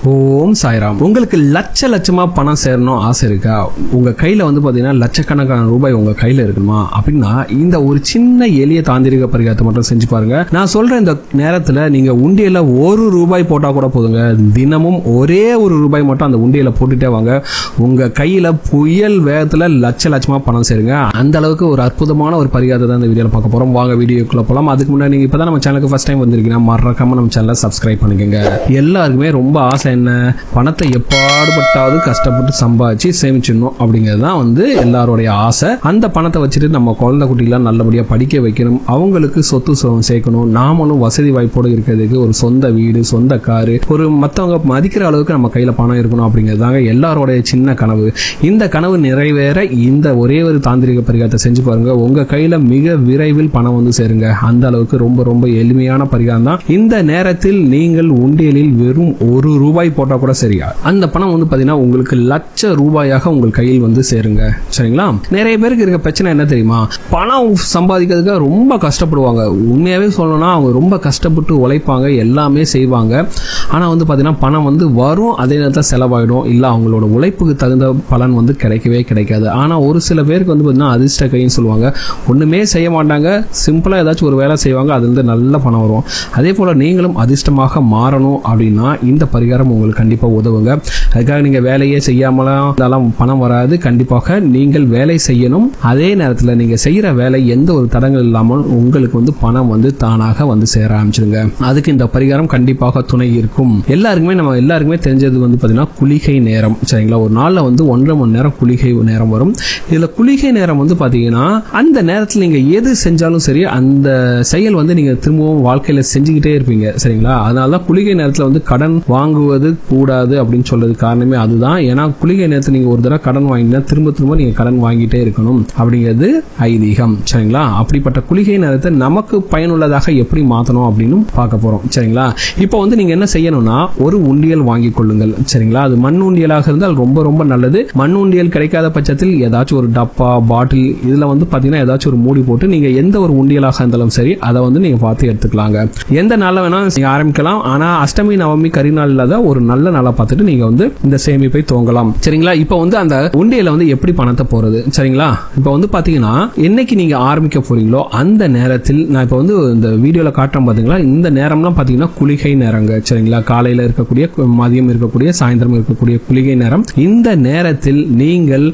ஓம் சாய்ராம். உங்களுக்கு லட்சமா பணம் சேரணும் ஆசை இருக்கா? உங்க கையில வந்து பாத்தீங்கன்னா லட்சக்கணக்கான ரூபாய் உங்க கையில இருக்குமா அப்படின்னா இந்த ஒரு சின்ன எளிய தாந்திரிக பரிகாரத்தை மட்டும் செஞ்சு பாருங்க. நான் சொல்ற இந்த நேரத்துல நீங்க உண்டியல ₹1 போட்டா கூட போதுங்க. தினமும் ஒரே ₹1 மட்டும் அந்த உண்டியல போட்டுட்டே வாங்க. உங்க கையில புயல் வேகத்துல லட்சமா பணம் சேருங்க. அந்த அளவுக்கு ஒரு அற்புதமான ஒரு பரிகாரத்தை தான் இந்த வீடியோல பார்க்க போறோம். வாங்க வீடியோக்குள்ள போலாம். அதுக்கு முன்னாடி நீங்க இப்பதான் நம்ம சேனலுக்கு ஃபர்ஸ்ட் டைம் வந்திருக்கீங்கன்னா மறக்காம நம்ம சேனலை சப்ஸ்கிரைப் பண்ணிக்கோங்க. எல்லாருக்குமே ரொம்ப ஆசை என்ன, பணத்தை எப்பாடுபட்டாவது கஷ்டப்பட்டு சம்பாதிச்சு சேமிச்சிடணும் அப்படிங்கிறது தான் வந்து எல்லாருடைய ஆசை. அந்த பணத்தை வச்சுட்டு நம்ம குழந்தை குட்டிலாம் நல்லபடியா படிக்க வைக்கணும், அவங்களுக்கு சொத்து சேர்க்கணும், நாமளும் வசதி வாய்ப்போடு இருக்கிறதுக்கு ஒரு சொந்த வீடு, சொந்த காரு, ஒரு மற்றவங்க மதிக்கிற அளவுக்கு நம்ம கையில பணம் இருக்கணும் அப்படிங்கிறதாங்க எல்லாரோடைய சின்ன கனவு. இந்த கனவு நிறைவேற இந்த ஒரே ஒரு தாந்திரிக பரிகாரத்தை செஞ்சு பாருங்க. உங்க கையில மிக விரைவில் பணம் வந்து சேருங்க. அந்த அளவுக்கு ரொம்ப எளிமையான பரிகாரம் தான். இந்த நேரத்தில் நீங்கள் உண்டியலில் வெறும் ₹1 போட்டா கூட சரியா அந்த பணம் வந்து பாத்தீங்கன்னா உங்களுக்கு ₹1,00,000 உங்கள் கையில் வந்து சேருங்க. சரிங்களா? நிறைய பேருக்கு இருக்க பிரச்சனை என்ன தெரியுமா, பணம் சம்பாதிக்கிறதுக்கு ரொம்ப கஷ்டப்படுவாங்க. உண்மையாவே சொல்லணும்னா அவங்க ரொம்ப கஷ்டப்பட்டு உழைப்பாங்க, எல்லாமே செய்வாங்க. ஆனா வந்து பாத்தீங்கன்னா பணம் வந்து வரும், அதே நேரத்தில் செலவாயிடும், இல்ல அவங்களோட உழைப்புக்கு தகுந்த பலன் வந்து கிடைக்கவே கிடைக்காது. ஆனா ஒரு சில பேருக்கு வந்து பாத்தீங்கன்னா அதிர்ஷ்ட கைன்னு சொல்லுவாங்க. ஒண்ணுமே செய்ய மாட்டாங்க, சிம்பிளா ஏதாச்சும் ஒரு வேலை செய்வாங்க, அது வந்து நல்ல பணம் வரும். அதே போல நீங்களும் அதிர்ஷ்டமாக மாறணும் அப்படின்னா இந்த பரிகாரம் உங்களுக்கு கண்டிப்பா உதவுங்க. அதுக்காக நீங்க வேலையே செய்யாமலாம் பணம் வராது. கண்டிப்பாக நீங்கள் வேலை செய்யணும். அதே நேரத்தில் நீங்க செய்யற வேலை எந்த ஒரு தடங்கள் இல்லாமல் உங்களுக்கு வந்து பணம் வந்து தானாக வந்து சேர ஆரம்பிச்சிருங்க. அதுக்கு இந்த பரிகாரம் கண்டிப்பாக துணை இருக்கும். எல்லாருக்குமே தெரிஞ்சது வந்து பாத்தீங்கன்னா குளிகை நேரம். சரிங்களா? ஒரு நாள்ல வந்து 1.5 மணி நேரம் குளிகை நேரம் வரும். இதுல குளிகை நேரம் வந்து பாத்தீங்கன்னா அந்த நேரத்தில் நீங்க எது செஞ்சாலும் சரி அந்த செயல் வந்து நீங்க திரும்பவும் வாழ்க்கையில செஞ்சுக்கிட்டே இருப்பீங்க. சரிங்களா? அதனாலதான் குளிகை நேரத்தில் வந்து கடன் வாங்குவது கூடாது அப்படின்னு சொல்றது காரணமே அதுதான். ஏன்னா குளிகை நேரத்தில் நீங்க ஒரு தடவை கடன் வாங்கினா திரும்ப நீங்க கடன் வாங்கிட்டே இருக்கணும் அப்படிங்கிறது ஐதீகம். சரிங்களா? அப்படிப்பட்ட குளிகை நேரத்தை நமக்கு பயனுள்ளதாக எப்படி மாத்தணும் அப்படின்னு பார்க்க போறோம். சரிங்களா? இப்போ வந்து நீங்க என்ன செய்யணும்னா ஒரு உண்டியல் வாங்கி கொள்ளுங்கள். சரிங்களா? அது மண் உண்டியலாக இருந்தால் ரொம்ப நல்லது. மண் உண்டியல் கிடைக்காத பட்சத்தில் ஏதாச்சும் ஒரு டப்பா, பாட்டில், இதுல வந்து பாத்தீங்கன்னா ஏதாச்சும் ஒரு மூடி போட்டு நீங்க எந்த ஒரு உண்டியலாக இருந்தாலும் சரி அதை வந்து நீங்க பார்த்து எடுத்துக்கலாங்க. எந்த நாள்ல வேணா நீங்க ஆரம்பிக்கலாம். ஆனா அஷ்டமி, நவமி, கரிநாள் இல்லாத ஒரு நல்ல நாளா பார்த்துட்டு நீங்க வந்து இந்த சேமிப்பை துவங்கலாம். சரிங்களா? இப்போ வந்து அந்த உண்டியல வந்து எப்படி பணத்தை போறது? சரிங்களா? இப்போ வந்து பாத்தீங்கன்னா என்னைக்கு நீங்க ஆரம்பிக்க போறீங்களோ அந்த நேரத்தில் நான் இப்போ வந்து இந்த வீடியோல காட்டுறேன் பாத்தீங்களா, இந்த நேரம்லாம் பாத்தீங்கன்னா குளிகை நேரங்க. சரிங்களா? காலையில இருக்கக்கூடிய, மதியம் இருக்கக்கூடிய, சாயந்தரம் இருக்கக்கூடிய குளிகை நேரம். இந்த நேரத்தில் நீங்கள்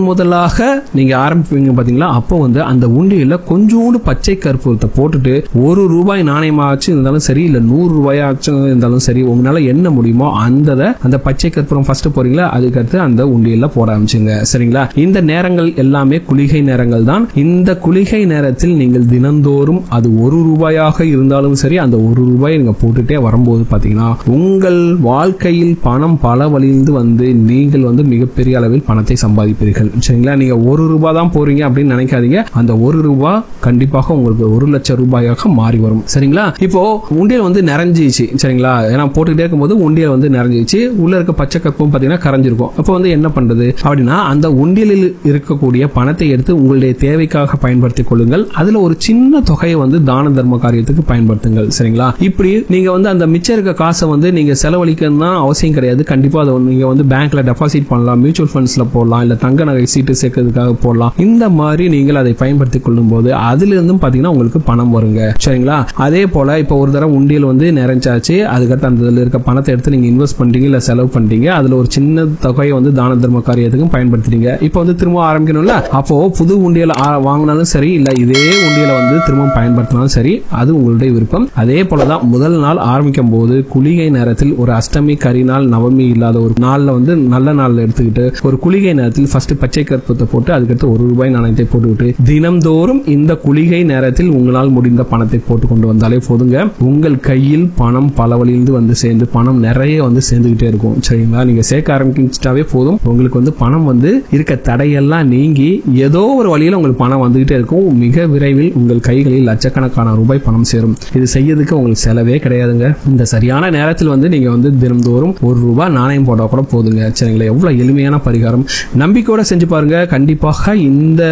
முதலாக நீங்க ஆரம்பிப்பீங்க பாத்தீங்களா, அப்போ வந்து அந்த உண்டியல கொஞ்சோண்டு பச்சை கற்பூரத்தை போட்டுட்டு ₹1 நாணயமாச்சும் இருந்தாலும் சரி, இல்ல ₹100 இருந்தாலும் சரி, உங்களால என்ன முடியுமோ அந்த பச்சை கற்பூரம் ஃபர்ஸ்ட் போறீங்களா, அதுக்கடுத்து அந்த உண்டியல்ல போட ஆரம்பிச்சுங்க. சரிங்களா? இந்த நேரங்கள் எல்லாமே குளிகை நேரங்கள் தான். இந்த குளிகை நேரத்தில் நீங்கள் தினந்தோறும் அது ₹1 இருந்தாலும் சரி அந்த ₹1 நீங்க போட்டுட்டே வரும்போது பாத்தீங்கன்னா உங்கள் வாழ்க்கையில் பணம் பல வழியிலிருந்து வந்து நீங்கள் வந்து மிகப்பெரிய அளவில் பணத்தை சம்பாதிப்பீர்கள். சரிங்களா? நீங்க ₹1 தான் போறீங்க அப்படின்னு நினைக்காதீங்க. அந்த ₹1 கண்டிப்பாக உங்களுக்கு ₹1,00,000 மாறி வரும். சரிங்களா? இப்போ உண்டியல் வந்து நிறைஞ்சிச்சு. சரிங்களா? ஏன்னா போட்டுக்கிட்டே இருக்கும்போது உண்டியல் வந்து நிறைஞ்சிச்சு, உள்ள இருக்க பச்சை கற்பூரம் பாத்தீங்கன்னா கரைஞ்சிருக்கும். அப்போ வந்து என்ன பண்றது அப்படின்னா அந்த உண்டியலில் இருக்கக்கூடிய பணத்தை எடுத்து உங்களுடைய தேவைக்காக பயன்படுத்திக் கொள்ளுங்கள். அதுல ஒரு சின்ன தொகையை வந்து தான தர்ம காரியத்துக்கு பயன்படுத்துங்கள். சரிங்களா? இப்படி நீங்க வந்து அந்த மிச்சம் இருக்க காசை வந்து நீங்க செலவழிக்கணும்னா அவசியம் கிடையாது. கண்டிப்பா அதை நீங்க வந்து பேங்க்ல டெபாசிட் பண்ணலாம், மியூச்சுவல் ஃபண்ட்ஸ்ல போடலாம், இல்ல தங்க நகை சீட்டு சேர்க்கறதுக்காக போடலாம். இந்த மாதிரி நீங்கள் அதை பயன்படுத்திக் கொள்ளும் போது அதுல இருந்தும் பாத்தீங்கன்னா உங்களுக்கு பணம் வருங்க. சரிங்களா? அதே போல இப்போ ஒரு தடவை உண்டியல் வந்து நிறைஞ்சாச்சு, அதுக்கடுத்து அந்த இருக்க பணத்தை எடுத்து நீங்க இன்வெஸ்ட் பண்றீங்க, இல்ல செலவு பண்றீங்க, அதுல ஒரு சின்ன தொகையை வந்து தான தர்ம காரியத்துக்கும் பயன்படுத்துறீங்க. இப்போ வந்து திரும்ப ஆரம்பிக்கணும்ல, அப்போ புது உண்டியல் வாங்கினாலும் சரி, இல்ல இதே உண்டியல வந்து திரும்ப பயன்படுத்தினாலும் சரி, அது உங்களுடைய விருப்பம். அதே போலதான் முதல் நாள் ஆரம்பிக்கும் போது குளிகை நேரத்தில் ஒரு அஷ்டமி, கரிநாள், நவமி இல்லாத ஒரு நாள்ல வந்து நல்ல நாள் எடுத்துக்கிட்டு ஒரு குளிகை நேரத்தில் ஃபர்ஸ்ட் பச்சை கற்பூரத்தை போட்டு அதுக்கடுத்து ₹1 நாணயத்தை போட்டுவிட்டு தினம்தோறும் இந்த குளிகை நேரத்தில் உங்களால் முடிந்த பணத்தை போட்டு கொண்டு வந்தாலே போதுங்க. உங்கள் கையில் பணம் பல வழியிலிருந்து வந்து சேர்ந்து பணம் நிறைய வந்து சேர்ந்துகிட்டே இருக்கும். சரிங்களா? நீங்க சேர்க்க ஆரம்பிச்சிட்டாவே போதும், உங்களுக்கு வந்து பணம் வந்து இருக்க தடையெல்லாம் நீங்கி ஏதோ ஒரு வழியில உங்களுக்கு பணம் வந்துகிட்டே இருக்கும். மிக விரைவில் உங்கள் கைகளில் லட்சக்கணக்கான ரூபாய் பணம் சேரும். இது செய்யறதுக்கு உங்களுக்கு செலவே கிடையாதுங்க. இந்த சரியான நேரத்தில் வந்து நீங்க வந்து தினம்தோறும் ₹1 நாணயம் போட்டா கூட போதுங்க. சரிங்களா? எவ்வளவு எளிமையான பரிகாரம். நம்பிக்கையோட செஞ்சு பாருங்க. கண்டிப்பாக இந்த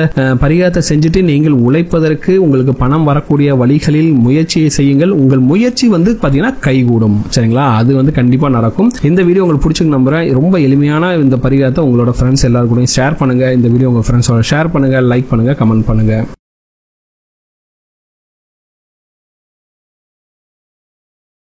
பரிகாரத்தை செஞ்சுட்டு நீங்கள் உழைப்பதற்கு உங்களுக்கு பணம் வரக்கூடிய வழிகளில் முயற்சியை செய்யுங்கள். உங்கள் முயற்சி வந்து பாத்தீங்கன்னா கைகூடும். சரிங்களா? அது வந்து கண்டிப்பா நடக்கும். இந்த வீடியோ உங்களுக்கு பிடிச்சிருக்கு நம்புறேன். ரொம்ப எளிமையான இந்த பரிகாரத்தை உங்களோட ஃப்ரெண்ட்ஸ் எல்லாரும் கூட ஷேர் பண்ணுங்க. இந்த வீடியோ உங்க ஃப்ரெண்ட்ஸோட ஷேர் பண்ணுங்க, லைக் பண்ணுங்க, கமெண்ட் பண்ணுங்க.